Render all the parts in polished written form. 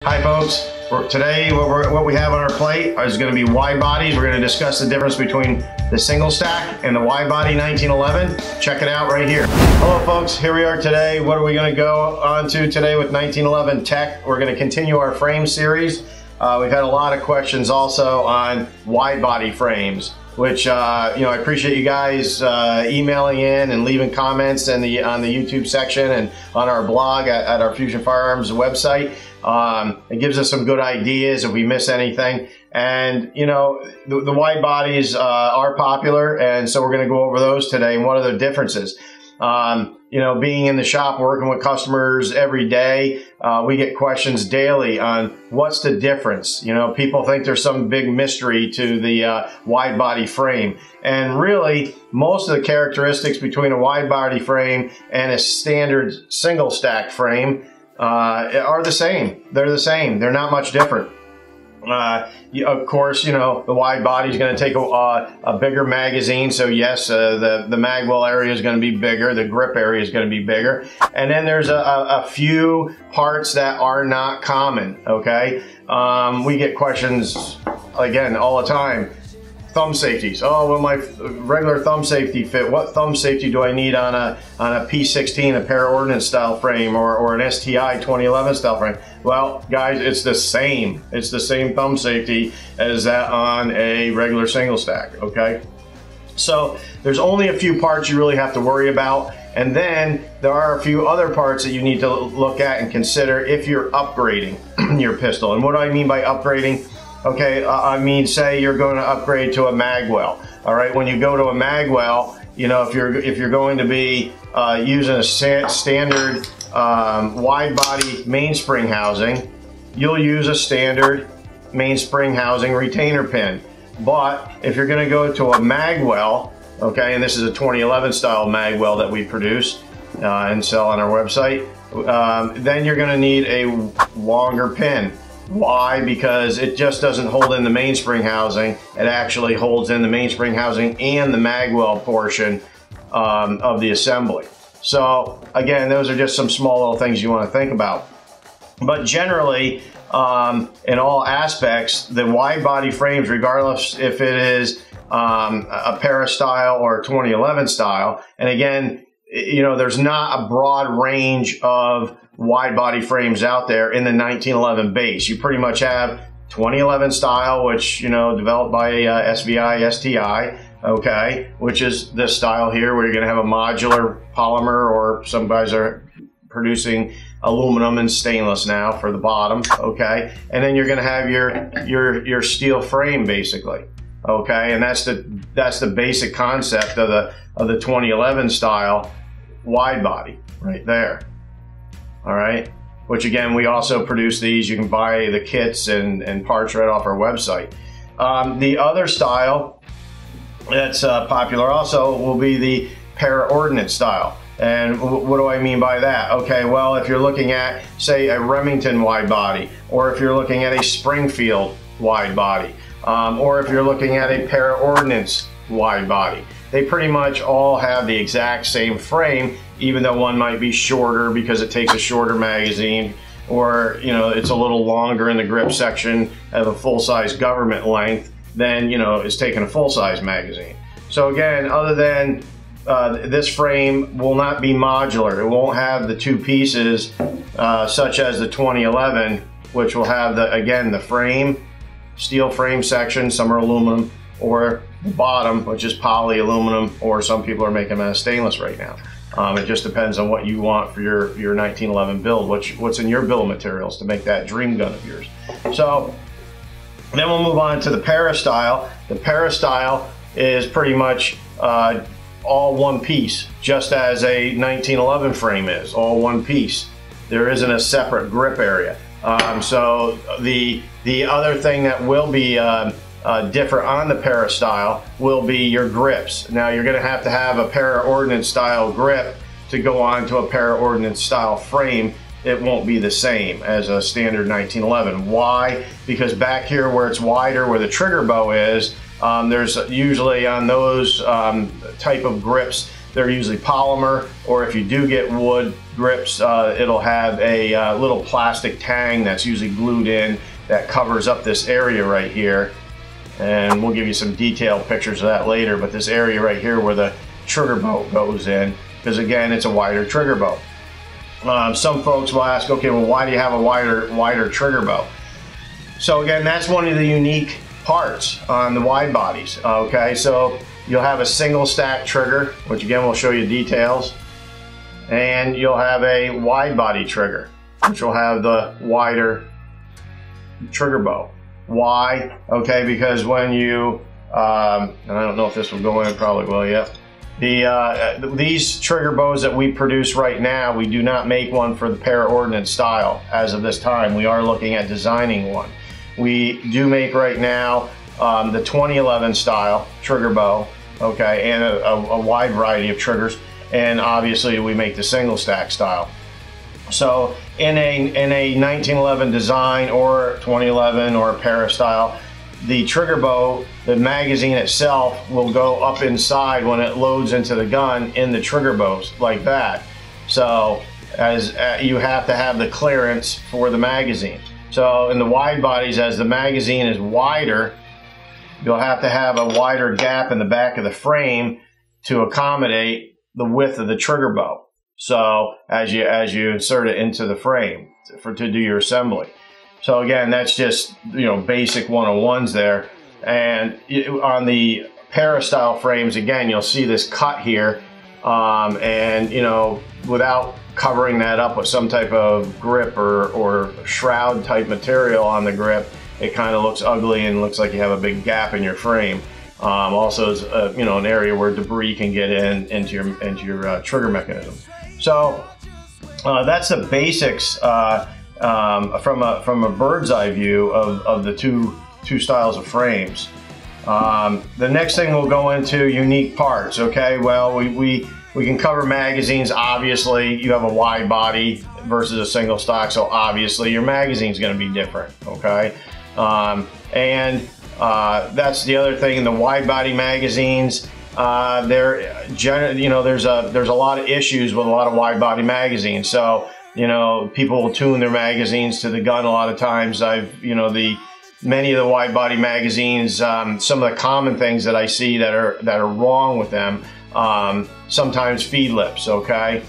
Hi folks, today what we have on our plate is going to be wide bodies. We're going to discuss the difference between the single stack and the wide body 1911. Check it out right here. Hello folks, here we are today. What are we going to go on to today with 1911 tech? We're going to continue our frame series. We've had a lot of questions also on wide body frames, which I appreciate you guys emailing in and leaving comments on the YouTube section and on our blog at our Fusion Firearms website. It gives us some good ideas if we miss anything. And the wide bodies are popular, and so we're going to go over those today and what are the differences. Being in the shop, working with customers every day, we get questions daily on what's the difference. People think there's some big mystery to the wide body frame. And really, most of the characteristics between a wide body frame and a standard single stack frame are the same. They're the same. They're not much different. Of course, the wide body is going to take a bigger magazine. So yes, the magwell area is going to be bigger. The grip area is going to be bigger. And then there's a few parts that are not common. Okay. We get questions again all the time. Thumb safeties. Oh, will my regular thumb safety fit? What thumb safety do I need on a P16, a para-ordnance style frame, or an STI 2011 style frame? Well, guys, it's the same. It's the same thumb safety as that on a regular single stack, okay? So there's only a few parts you really have to worry about, and then there are a few other parts that you need to look at and consider if you're upgrading your pistol. And what do I mean by upgrading? Okay, I mean, say you're going to upgrade to a magwell. All right, when you go to a magwell, if you're going to be using a standard wide body mainspring housing, you'll use a standard mainspring housing retainer pin. But if you're going to go to a magwell, okay, and this is a 2011 style magwell that we produce and sell on our website, then you're going to need a longer pin. Why? Because it just doesn't hold in the mainspring housing. It actually holds in the mainspring housing and the magwell portion of the assembly. So again, those are just some small little things you want to think about. But generally, in all aspects, the wide body frames, regardless if it is a para style or 2011 style, and again, there's not a broad range of wide body frames out there in the 1911 base. You pretty much have 2011 style, which developed by SVI STI, okay, which is this style here where you're going to have a modular polymer, or some guys are producing aluminum and stainless now for the bottom, okay, and then you're going to have your steel frame basically, okay, and that's the basic concept of the 2011 style wide body right there. All right, which again, we also produce these. You can buy the kits and parts right off our website. The other style that's popular also will be the para-ordnance style. And what do I mean by that? Okay, well, if you're looking at, say, a Remington wide body, or if you're looking at a Springfield wide body, or if you're looking at a para-ordnance wide body, they pretty much all have the exact same frame, even though one might be shorter because it takes a shorter magazine, or it's a little longer in the grip section of a full-size government length than is taking a full-size magazine. So again, other than this frame will not be modular. It won't have the two pieces such as the 2011, which will have the frame, steel frame section, some are aluminum, or the bottom, which is poly aluminum, or some people are making them out of stainless right now. It just depends on what you want for your 1911 build, what's in your bill of materials to make that dream gun of yours. So then we'll move on to the para style. The para style is pretty much all one piece, just as a 1911 frame is, all one piece. There isn't a separate grip area. So the other thing that will be different on the para style will be your grips. Now you're going to have a para-ordnance style grip to go on to a para-ordnance style frame. It won't be the same as a standard 1911. Why? Because back here where it's wider, where the trigger bow is, there's usually on those type of grips, they're usually polymer, or if you do get wood grips, it'll have a little plastic tang that's usually glued in that covers up this area right here. And we'll give you some detailed pictures of that later, but this area right here where the trigger bow goes in, because again, it's a wider trigger bow. Some folks will ask, okay, well, why do you have a wider trigger bow? So again, that's one of the unique parts on the wide bodies. Okay, so you'll have a single stack trigger, which again we'll show you details, and you'll have a wide body trigger, which will have the wider trigger bow. Why? Okay, because when you and I don't know if this will go in, probably will, yeah. These trigger bows that we produce right now, we do not make one for the para-ordnance style as of this time. We are looking at designing one. We do make right now the 2011 style trigger bow, okay, and a wide variety of triggers, and obviously we make the single stack style. So in a 1911 design or 2011 or para style, the trigger bow, the magazine itself will go up inside when it loads into the gun in the trigger bows like that. So as you have to have the clearance for the magazine. So in the wide bodies, as the magazine is wider, you'll have to have a wider gap in the back of the frame to accommodate the width of the trigger bow. So as you insert it into the frame to do your assembly. So again, that's just, you know, basic 101s there. And on the para style frames, again, you'll see this cut here, and you know, without covering that up with some type of grip or shroud type material on the grip, it kind of looks ugly and looks like you have a big gap in your frame. Also, is you know, an area where debris can get into your trigger mechanism. So that's the basics from a bird's eye view of the two styles of frames. The next thing we'll go into unique parts. Okay, well, we can cover magazines. Obviously, you have a wide body versus a single stock, so obviously your magazine is going to be different. Okay, that's the other thing. In the wide body magazines, you know, there's a lot of issues with a lot of wide body magazines. So you know, people will tune their magazines to the gun a lot of times. Many of the wide body magazines, some of the common things that I see that are wrong with them. Sometimes feed lips, okay?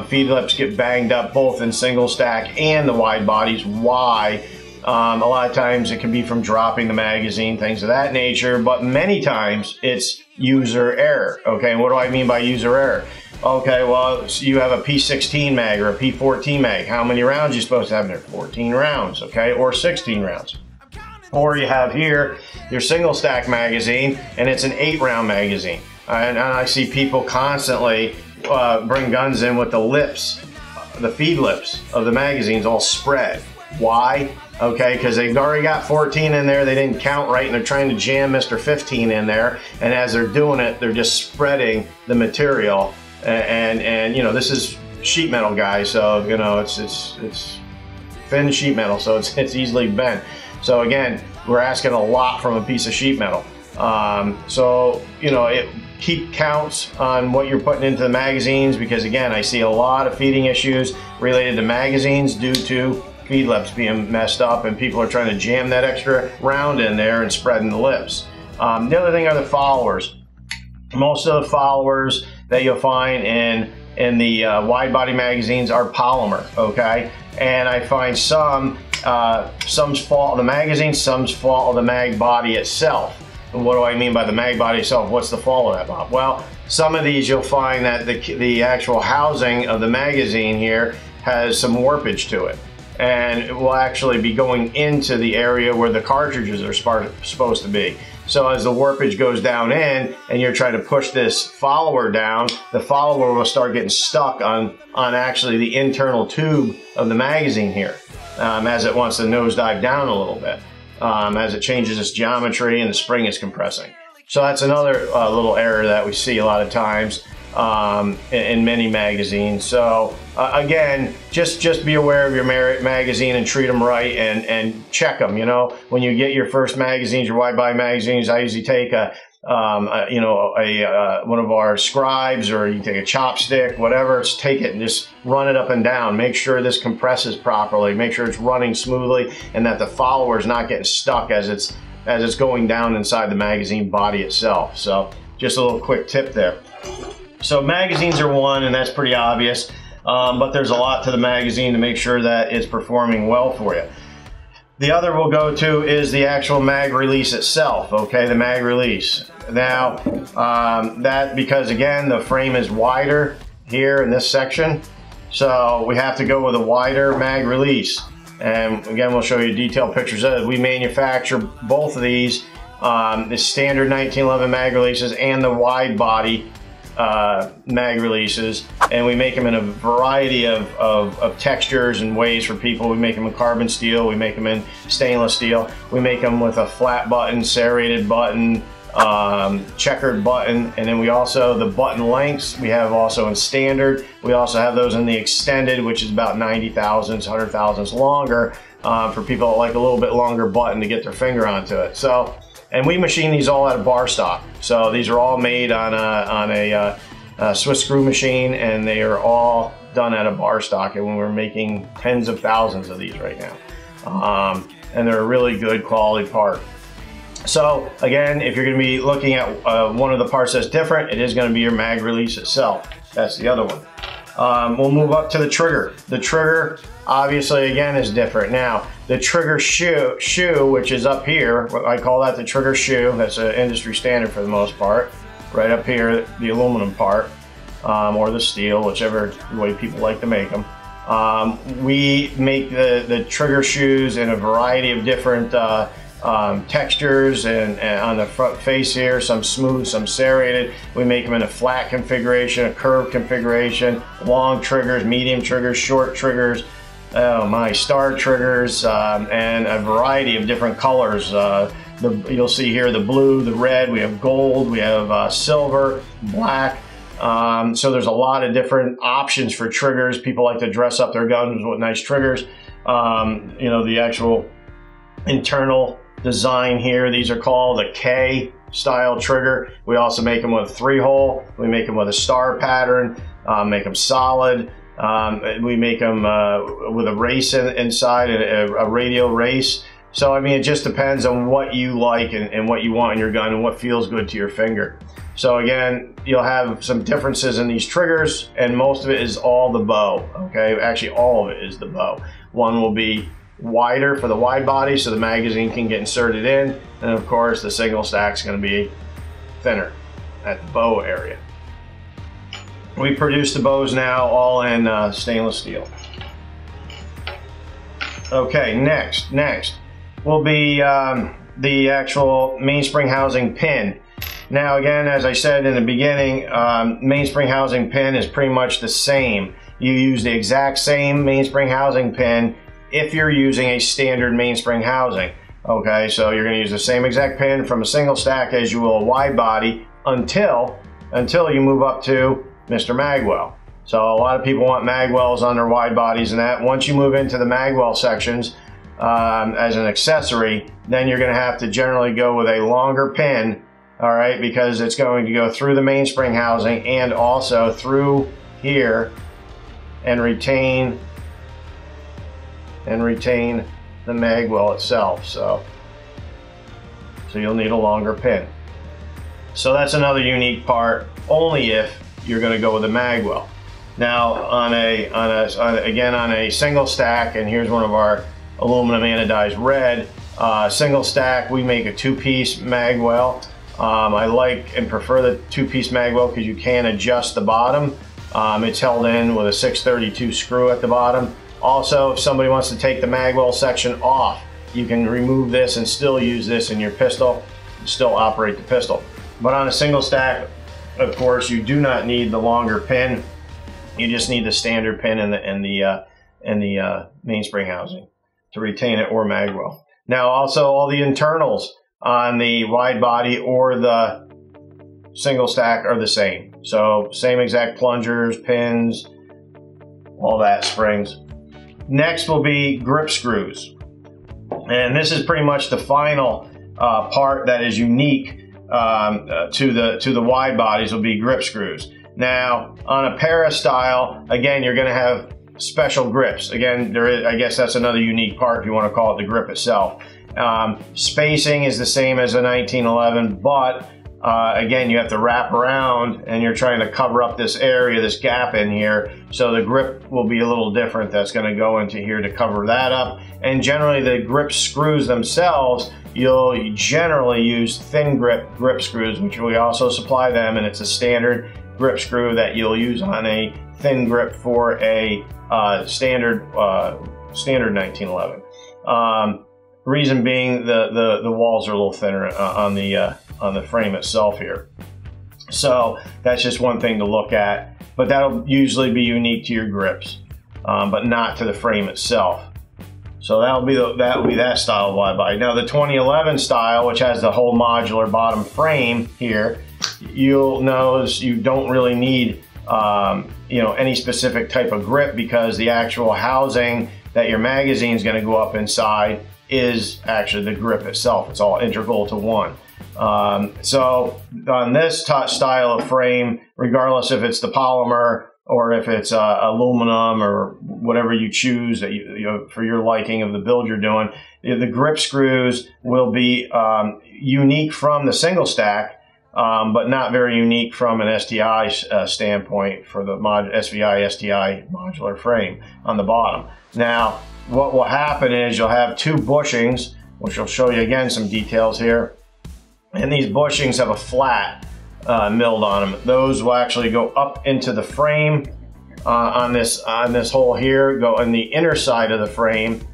Feed lips get banged up both in single stack and the wide bodies. Why? A lot of times it can be from dropping the magazine, things of that nature, but many times it's user error, okay? What do I mean by user error? Okay, well, so you have a P16 mag or a P14 mag. How many rounds are you supposed to have in there? 14 rounds, okay, or 16 rounds. Or you have here your single stack magazine, and it's an 8-round magazine. And I see people constantly bring guns in with the lips, the feed lips of the magazines all spread. Why? Okay, because they've already got 14 in there, they didn't count right, and they're trying to jam Mr. 15 in there, and as they're doing it, they're just spreading the material. And you know, this is sheet metal, guys, so you know it's thin sheet metal, so it's easily bent. So again, we're asking a lot from a piece of sheet metal. So you know, keep counts on what you're putting into the magazines, because again, I see a lot of feeding issues related to magazines due to feed lips being messed up, and people are trying to jam that extra round in there and spreading the lips. The other thing are the followers. Most of the followers that you'll find in the wide body magazines are polymer, okay? And I find some's fault of the magazine, some's fault of the mag body itself. And what do I mean by the mag body itself? What's the fault of that, Bob? Well, some of these you'll find that the actual housing of the magazine here has some warpage to it, and it will actually be going into the area where the cartridges are supposed to be. So as the warpage goes down in and you're trying to push this follower down, the follower will start getting stuck on actually the internal tube of the magazine here as it wants to nosedive down a little bit, as it changes its geometry and the spring is compressing. So that's another little error that we see a lot of times in many magazines. So again, just be aware of your magazine and treat them right, and check them. You know, when you get your first magazines, your wide body magazines, I usually take a you know, one of our scribes, or you take a chopstick, whatever, just take it and just run it up and down. Make sure this compresses properly. Make sure it's running smoothly and that the follower is not getting stuck as it's going down inside the magazine body itself. So just a little quick tip there. So magazines are one, and that's pretty obvious, but there's a lot to the magazine to make sure that it's performing well for you. The other we'll go to is the actual mag release itself, okay, the mag release. Now, that because again, the frame is wider here in this section, so we have to go with a wider mag release. And again, we'll show you detailed pictures of it. We manufacture both of these, the standard 1911 mag releases and the wide body mag releases, and we make them in a variety of textures and ways for people. We make them in carbon steel, we make them in stainless steel, we make them with a flat button, serrated button, checkered button, and then we also, the button lengths we have also in standard. We also have those in the extended, which is about 90 thousandths, 100 thousandths longer, for people that like a little bit longer button to get their finger onto it. So, and we machine these all out of bar stock. So these are all made on a Swiss screw machine, and they are all done out of bar stock. And we're making tens of thousands of these right now. And they're a really good quality part. So again, if you're going to be looking at one of the parts that's different, it is going to be your mag release itself. That's the other one. We'll move up to the trigger. The trigger, obviously, again, is different. Now, the trigger shoe, which is up here, I call that the trigger shoe. That's an industry standard for the most part. Right up here, the aluminum part, or the steel, whichever way people like to make them. We make the trigger shoes in a variety of different textures, and on the front face here, some smooth, some serrated. We make them in a flat configuration, a curved configuration, long triggers, medium triggers, short triggers, oh my, star triggers, and a variety of different colors. You'll see here the blue, the red, we have gold, we have silver, black. So there's a lot of different options for triggers. People like to dress up their guns with nice triggers. You know, the actual internal design here, these are called a K style trigger. We also make them with a 3-hole. We make them with a star pattern, make them solid. We make them with a race inside, a radial race. So I mean, it just depends on what you like and what you want in your gun and what feels good to your finger. So again, you'll have some differences in these triggers, and most of it is all the bow, okay? Actually, all of it is the bow. One will be wider for the wide body so the magazine can get inserted in, and of course the single stack is going to be thinner at the bow area. We produce the bows now all in stainless steel. Okay, next will be the actual mainspring housing pin. Now again, as I said in the beginning, mainspring housing pin is pretty much the same. You use the exact same mainspring housing pin if you're using a standard mainspring housing. Okay, so you're going to use the same exact pin from a single stack as you will a wide body until you move up to Mr. Magwell. So a lot of people want magwells on their wide bodies and that. Once you move into the magwell sections as an accessory, then you're going to have to generally go with a longer pin, all right, because it's going to go through the mainspring housing and also through here and retain the magwell itself. So you'll need a longer pin. So that's another unique part, only if you're going to go with a magwell. Now on a single stack, and here's one of our aluminum anodized red single stack, we make a 2-piece magwell. I like and prefer the 2-piece magwell because you can adjust the bottom. It's held in with a 632 screw at the bottom. Also, if somebody wants to take the magwell section off, you can remove this and still use this in your pistol, and still operate the pistol. But on a single stack, of course, you do not need the longer pin. You just need the standard pin in the mainspring housing to retain it, or magwell. Now, also all the internals on the wide body or the single stack are the same. So same exact plungers, pins, all that, springs. Next will be grip screws. And this is pretty much the final part that is unique to the wide bodies will be grip screws. Now, on a para style, again, you're going to have special grips. Again, I guess that's another unique part if you want to call it the grip itself. Spacing is the same as a 1911, but again, you have to wrap around and you're trying to cover up this area, this gap in here. So the grip will be a little different. That's going to go into here to cover that up. And generally the grip screws themselves, you'll generally use thin grip screws, which we also supply them, and it's a standard grip screw that you'll use on a thin grip for a standard 1911. Reason being the walls are a little thinner on the frame itself here. So that's just one thing to look at, but that'll usually be unique to your grips, but not to the frame itself. So that'll be that style of wide body. Now the 2011 style, which has the whole modular bottom frame here, you'll notice you don't really need any specific type of grip, because the actual housing that your magazine is going to go up inside is actually the grip itself. It's all integral to one. So on this style of frame, regardless if it's the polymer or if it's aluminum or whatever you choose that for your liking of the build you're doing, the grip screws will be unique from the single stack, but not very unique from an STI standpoint for the STI modular frame on the bottom. Now, what will happen is you'll have two bushings, which I'll show you again some details here. And these bushings have a flat milled on them. Those will actually go up into the frame on this hole here, go in the inner side of the frame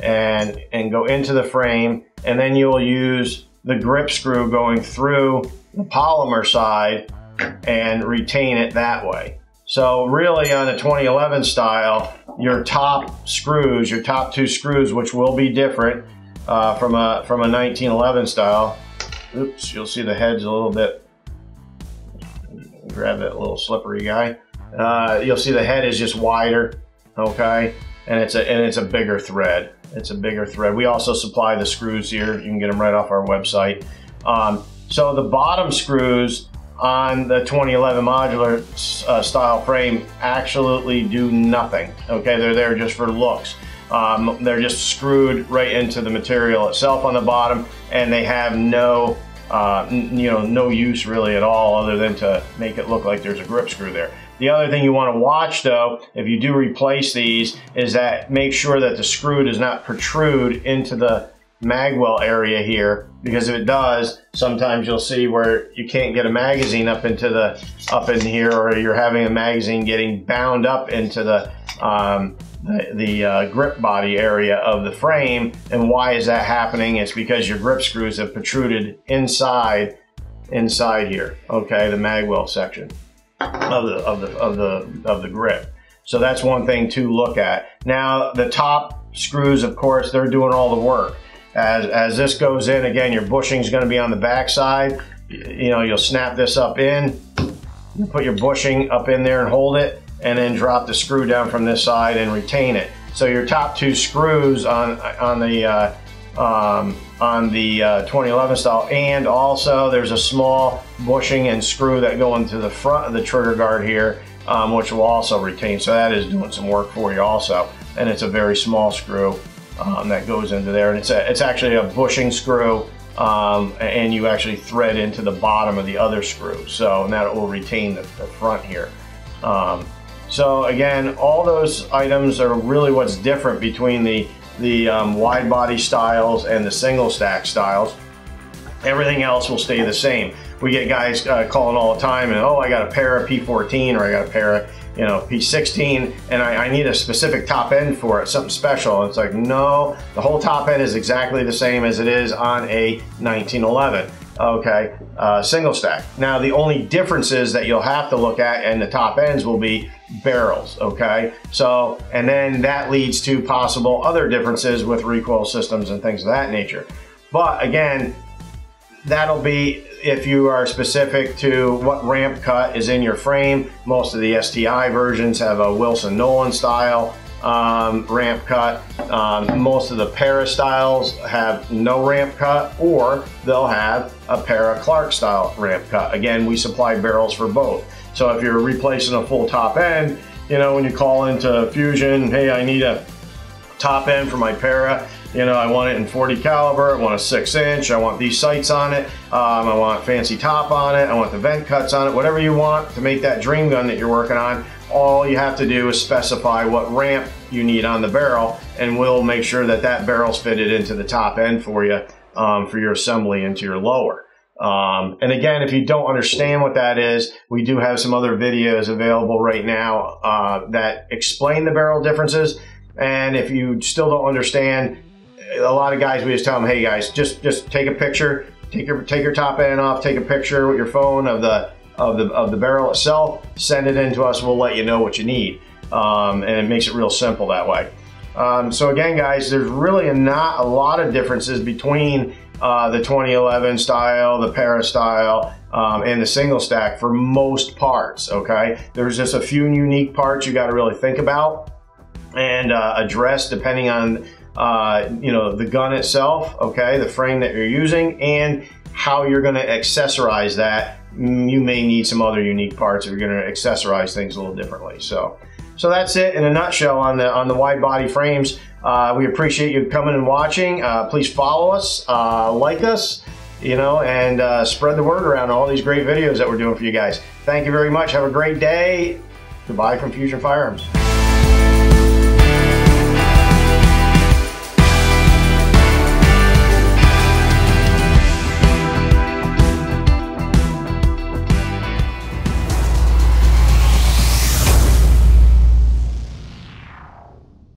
and go into the frame, and then you'll use the grip screw going through the polymer side and retain it that way. So really on the 2011 style, your top screws, your top two screws, which will be different from a 1911 style. Oops, you'll see the head's a little bit, grab that little slippery guy. You'll see the head is just wider, okay? And it's a bigger thread. It's a bigger thread. We also supply the screws here. You can get them right off our website. So the bottom screws on the 2011 modular style frame absolutely do nothing, okay? They're there just for looks. They're just screwed right into the material itself on the bottom, and they have no use really at all other than to make it look like there's a grip screw there. The other thing you want to watch though, if you do replace these, is that make sure that the screw does not protrude into the magwell area here, because if it does, sometimes you'll see where you can't get a magazine up in here, or you're having a magazine getting bound up into the grip body area of the frame. And why is that happening? It's because your grip screws have protruded inside here, okay, the magwell section of the grip. So that's one thing to look at. Now the top screws, of course, they're doing all the work. As this goes in, again, your bushing is going to be on the back side. You'll snap this up in, you put your bushing up in there and hold it, and then drop the screw down from this side and retain it. So your top two screws on the 2011 style, and also there's a small bushing and screw that go into the front of the trigger guard here, which will also retain. So that is doing some work for you also, and it's a very small screw that goes into there, and it's actually a bushing screw, and you actually thread into the bottom of the other screw, so and that will retain the front here. So again, all those items are really what's different between the wide body styles and the single stack styles. Everything else will stay the same. We get guys calling all the time, and oh, I got a pair of P14, or I got a pair of P16, and I need a specific top end for it, something special. And it's like, no, the whole top end is exactly the same as it is on a 1911, okay, single stack. Now the only differences that you'll have to look at in the top ends will be barrels, okay? So, and then that leads to possible other differences with recoil systems and things of that nature. But again, that'll be if you are specific to what ramp cut is in your frame. Most of the STI versions have a Wilson Nolan style ramp cut. Most of the para styles have no ramp cut, or they'll have a para Clark style ramp cut. Again, we supply barrels for both. So if you're replacing a full top end, you know, when you call into Fusion, hey, I need a top end for my para, you know, I want it in 40 caliber, I want a 6-inch, I want these sights on it, I want fancy top on it, I want the vent cuts on it, whatever you want to make that dream gun that you're working on, all you have to do is specify what ramp you need on the barrel, and we'll make sure that that barrel's fitted into the top end for you, for your assembly into your lower. And again, if you don't understand what that is, we do have some other videos available right now that explain the barrel differences. And if you still don't understand, a lot of guys, we just tell them, hey guys, just take a picture, take your top end off, take a picture with your phone of the barrel itself, send it in to us, we'll let you know what you need. And it makes it real simple that way. So again, guys, there's really not a lot of differences between the 2011 style, the para style, and the single stack for most parts, okay? There's just a few unique parts you gotta really think about and address depending on you know, the gun itself, okay, the frame that you're using, and how you're gonna accessorize that. You may need some other unique parts if you're gonna accessorize things a little differently. So that's it in a nutshell on the wide body frames. We appreciate you coming and watching. Please follow us, like us, you know, and spread the word around all these great videos that we're doing for you guys. Thank you very much. Have a great day. Goodbye from Fusion Firearms.